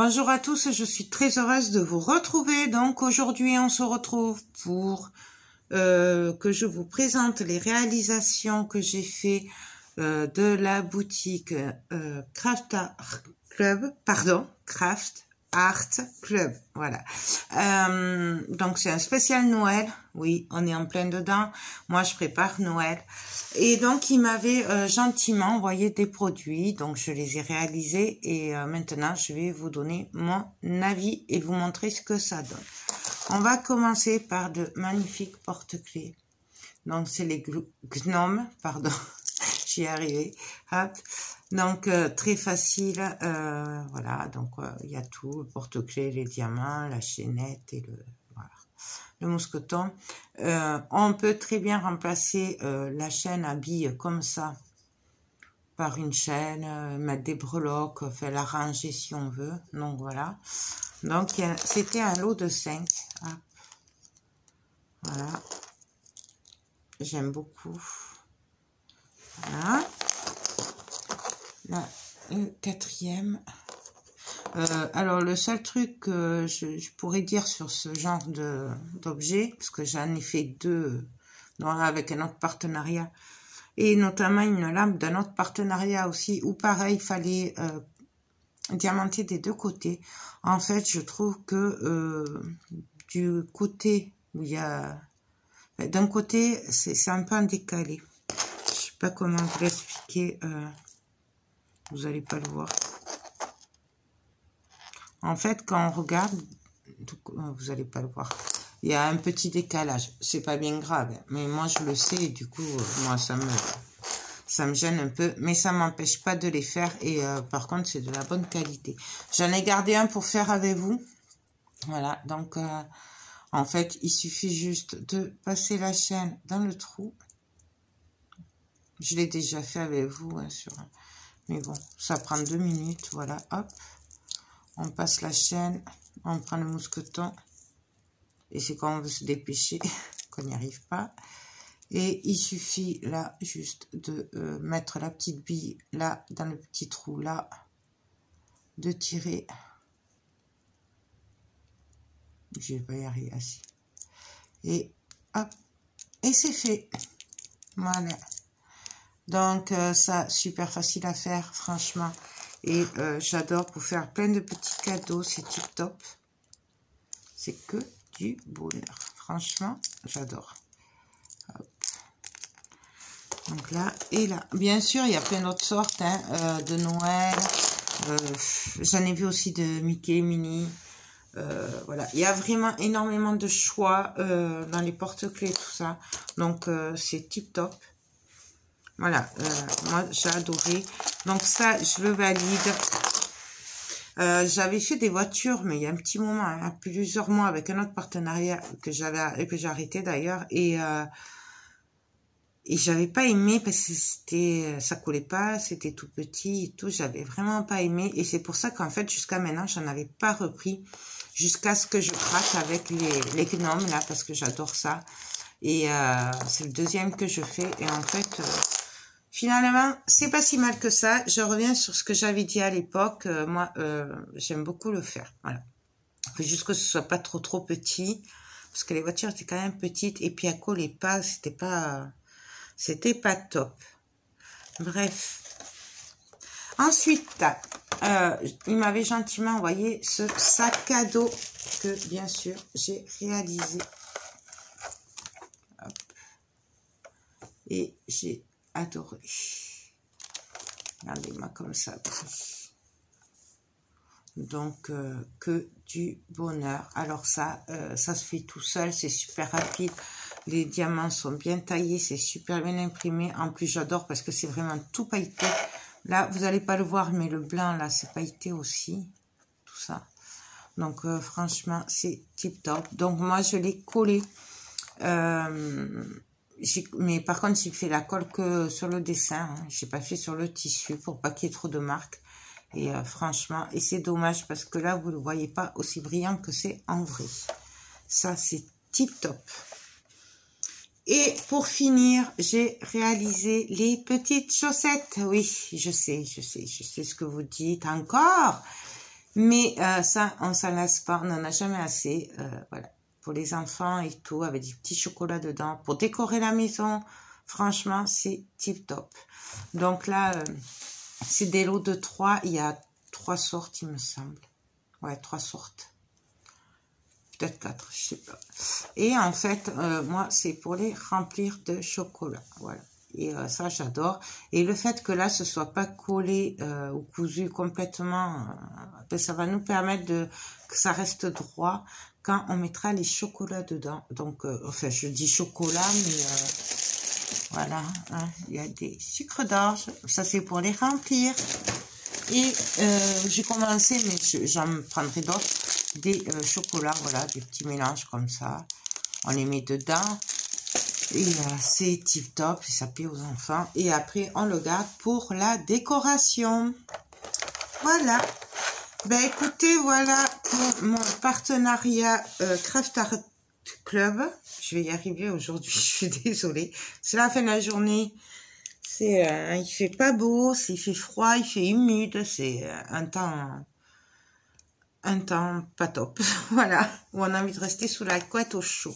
Bonjour à tous, je suis très heureuse de vous retrouver. Donc aujourd'hui, on se retrouve pour que je vous présente les réalisations que j'ai fait de la boutique Craft Art Club, Craft Art Club, voilà. Donc c'est un spécial Noël, oui, on est en plein dedans. Moi, je prépare Noël. Et donc, il m'avait gentiment envoyé des produits, donc je les ai réalisés et maintenant, je vais vous donner mon avis et vous montrer ce que ça donne. On va commencer par de magnifiques porte-clés. Donc, c'est les gnomes, pardon, j'y ai arrivé. Hop. Donc, très facile, voilà, donc il y a tout, le porte-clés, les diamants, la chaînette et le mousqueton. On peut très bien remplacer la chaîne à billes comme ça par une chaîne, mettre des breloques, faire l'arranger si on veut. Donc voilà. Donc c'était un lot de 5. Hop. Voilà. J'aime beaucoup. Voilà. Là, le quatrième. Alors, le seul truc que je pourrais dire sur ce genre d'objet, parce que j'en ai fait deux avec un autre partenariat, et notamment une lampe d'un autre partenariat aussi, où pareil, il fallait diamanter des deux côtés. En fait, je trouve que du côté où il y a... D'un côté, c'est un peu en décalé. Je sais pas comment vous l'expliquer. Vous n'allez pas le voir. En fait, quand on regarde, vous n'allez pas le voir, il y a un petit décalage. C'est pas bien grave, mais moi je le sais et du coup, moi ça me gêne un peu, mais ça m'empêche pas de les faire et par contre c'est de la bonne qualité. J'en ai gardé un pour faire avec vous. Voilà, donc en fait, il suffit juste de passer la chaîne dans le trou. Je l'ai déjà fait avec vous, hein, mais bon, ça prend 2 minutes, voilà, hop. On passe la chaîne, on prend le mousqueton, et c'est quand on veut se dépêcher qu'on n'y arrive pas. Et il suffit là juste de mettre la petite bille là, dans le petit trou là, de tirer. Je vais pas y arriver assis. Et hop, et c'est fait. Voilà. Donc ça, super facile à faire, franchement. Et j'adore pour faire plein de petits cadeaux, c'est tip top. C'est que du bonheur. Franchement, j'adore. Donc là et là. Bien sûr, il y a plein d'autres sortes hein, de Noël. J'en ai vu aussi de Mickey, Minnie. Voilà, il y a vraiment énormément de choix dans les porte-clés, tout ça. Donc c'est tip top. Voilà, moi j'ai adoré. Donc ça, je le valide. J'avais fait des voitures, mais il y a un petit moment, hein, plusieurs mois, avec un autre partenariat que j'ai arrêté d'ailleurs. Et j'avais pas aimé parce que ça collait pas, c'était tout petit et tout. J'avais vraiment pas aimé. Et c'est pour ça qu'en fait, jusqu'à maintenant, j'en avais pas repris. Jusqu'à ce que je craque avec les gnomes, là, parce que j'adore ça. Et c'est le deuxième que je fais. Et en fait... finalement, c'est pas si mal que ça. Je reviens sur ce que j'avais dit à l'époque. Moi, j'aime beaucoup le faire. Voilà. Il faut juste que ce soit pas trop petit. Parce que les voitures étaient quand même petites. Et puis, elles collaient pas. C'était pas top. Bref. Ensuite, il m'avait gentiment envoyé ce sac à dos que, bien sûr, j'ai réalisé. Hop. Et j'ai adoré. Regardez-moi comme ça. Donc, que du bonheur. Alors ça, ça se fait tout seul. C'est super rapide. Les diamants sont bien taillés. C'est super bien imprimé. En plus, j'adore parce que c'est vraiment tout pailleté. Là, vous n'allez pas le voir, mais le blanc, là, c'est pailleté aussi. Tout ça. Donc, franchement, c'est tip top. Donc, moi, je l'ai collé. Mais par contre, j'ai fait la colle que sur le dessin. Hein. J'ai pas fait sur le tissu pour pas qu'il y ait trop de marques. Et franchement, et c'est dommage parce que là, vous ne le voyez pas aussi brillant que c'est en vrai. Ça, c'est tip top. Et pour finir, j'ai réalisé les petites chaussettes. Oui, je sais ce que vous dites encore. Mais ça, on s'en lasse pas, on n'en a jamais assez. Voilà, pour les enfants et tout, avec des petits chocolats dedans. Pour décorer la maison, franchement, c'est tip top. Donc là, c'est des lots de 3. Il y a 3 sortes, il me semble. Ouais, 3 sortes. Peut-être 4, je sais pas. Et en fait, moi, c'est pour les remplir de chocolat. Voilà. Et ça, j'adore. Et le fait que là, ce soit pas collé ou cousu complètement, ben, ça va nous permettre que ça reste droit quand on mettra les chocolats dedans. Donc, enfin, je dis chocolat, mais voilà. Hein, il y a des sucres d'orge. Ça, c'est pour les remplir. Et j'ai commencé, mais j'en prendrai d'autres, des chocolats, voilà, des petits mélanges comme ça. On les met dedans. Et c'est tip top, ça plaît aux enfants. Et après, on le garde pour la décoration. Voilà. Ben écoutez, voilà pour mon partenariat Craft Art Club. Je vais y arriver aujourd'hui, je suis désolée. C'est la fin de la journée. Il fait pas beau, il fait froid, il fait humide. C'est un temps pas top. Voilà, où on a envie de rester sous la couette au chaud.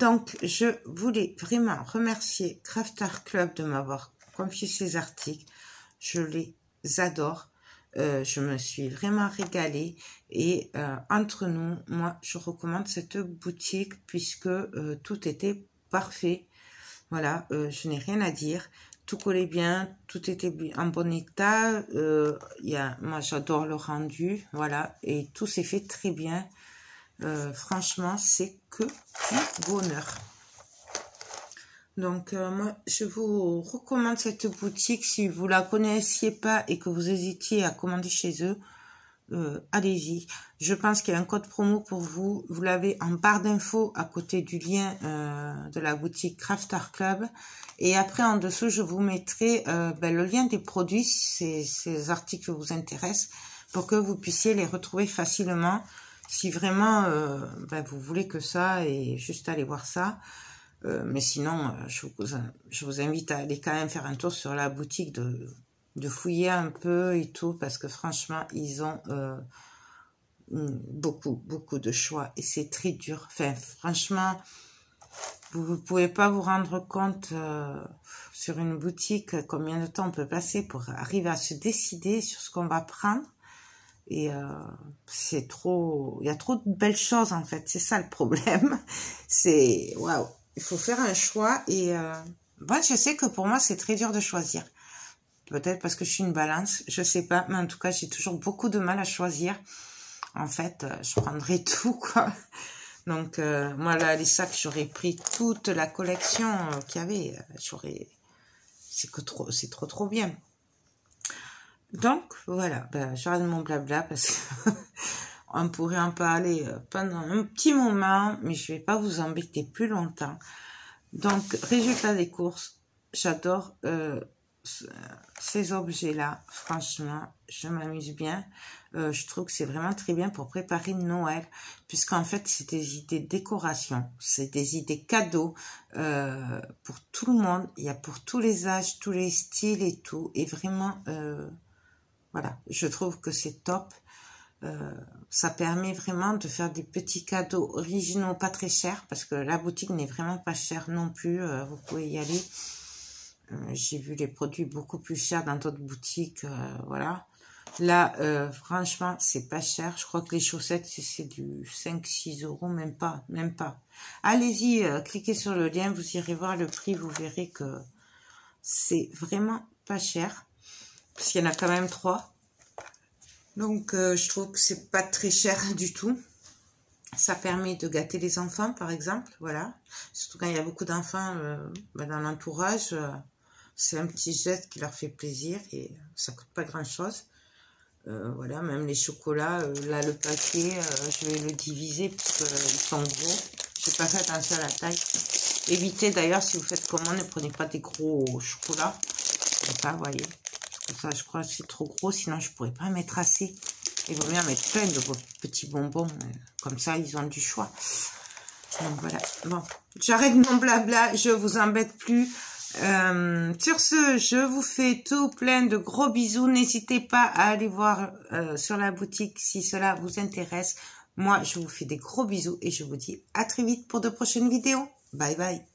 Donc, je voulais vraiment remercier Craft Art Club de m'avoir confié ces articles. Je les adore. Je me suis vraiment régalée. Et entre nous, moi, je recommande cette boutique puisque tout était parfait. Voilà, je n'ai rien à dire. Tout collait bien, tout était en bon état. Moi, j'adore le rendu. Voilà, et tout s'est fait très bien. Franchement, c'est que du bonheur. Donc, moi, je vous recommande cette boutique. Si vous la connaissiez pas et que vous hésitiez à commander chez eux, allez-y. Je pense qu'il y a un code promo pour vous. Vous l'avez en barre d'infos à côté du lien de la boutique Craft Art Club. Et après, en dessous, je vous mettrai le lien des produits, ces articles vous intéressent, pour que vous puissiez les retrouver facilement. Si vraiment vous voulez que ça et juste aller voir ça. Mais sinon, je vous invite à aller quand même faire un tour sur la boutique, de fouiller un peu et tout, parce que franchement, ils ont beaucoup de choix et c'est très dur. Enfin, franchement, vous ne pouvez pas vous rendre compte sur une boutique combien de temps on peut passer pour arriver à se décider sur ce qu'on va prendre. Et c'est trop, il y a trop de belles choses en fait, c'est ça le problème. C'est waouh, il faut faire un choix et moi je sais que pour moi c'est très dur de choisir. Peut-être parce que je suis une balance, je sais pas, mais en tout cas j'ai toujours beaucoup de mal à choisir. En fait, je prendrais tout quoi. Donc moi là les sacs, j'aurais pris toute la collection qu'il y avait, c'est trop bien. Donc, voilà, j'arrête mon blabla parce que on pourrait en parler pendant un petit moment, mais je vais pas vous embêter plus longtemps. Donc, résultat des courses, j'adore ces objets-là. Franchement, je m'amuse bien. Je trouve que c'est vraiment très bien pour préparer Noël, puisqu'en fait, c'est des idées de décoration, c'est des idées cadeaux pour tout le monde. Il y a pour tous les âges, tous les styles et tout. Et vraiment... voilà, je trouve que c'est top. Ça permet vraiment de faire des petits cadeaux originaux, pas très chers, parce que la boutique n'est vraiment pas chère non plus. Vous pouvez y aller. J'ai vu les produits beaucoup plus chers dans d'autres boutiques. Voilà. Là, franchement, c'est pas cher. Je crois que les chaussettes, c'est du 5-6 €, même pas. Allez-y, cliquez sur le lien, vous irez voir le prix, vous verrez que c'est vraiment pas cher. Parce qu'il y en a quand même 3. Donc, je trouve que c'est pas très cher du tout. Ça permet de gâter les enfants, par exemple. Voilà. Surtout quand il y a beaucoup d'enfants dans l'entourage. C'est un petit geste qui leur fait plaisir et ça coûte pas grand-chose. Voilà, même les chocolats. Là, le paquet, je vais le diviser parce qu'ils sont gros. Je n'ai pas fait attention à la taille. Évitez d'ailleurs, si vous faites commande, ne prenez pas des gros chocolats. Comme ça, vous voyez. Ça, je crois que c'est trop gros, sinon je pourrais pas en mettre assez. Il vaut mieux en mettre plein de vos petits bonbons. Comme ça, ils ont du choix. Donc voilà. Bon, j'arrête mon blabla, je vous embête plus. Sur ce, je vous fais tout plein de gros bisous. N'hésitez pas à aller voir sur la boutique si cela vous intéresse. Moi, je vous fais des gros bisous et je vous dis à très vite pour de prochaines vidéos. Bye bye.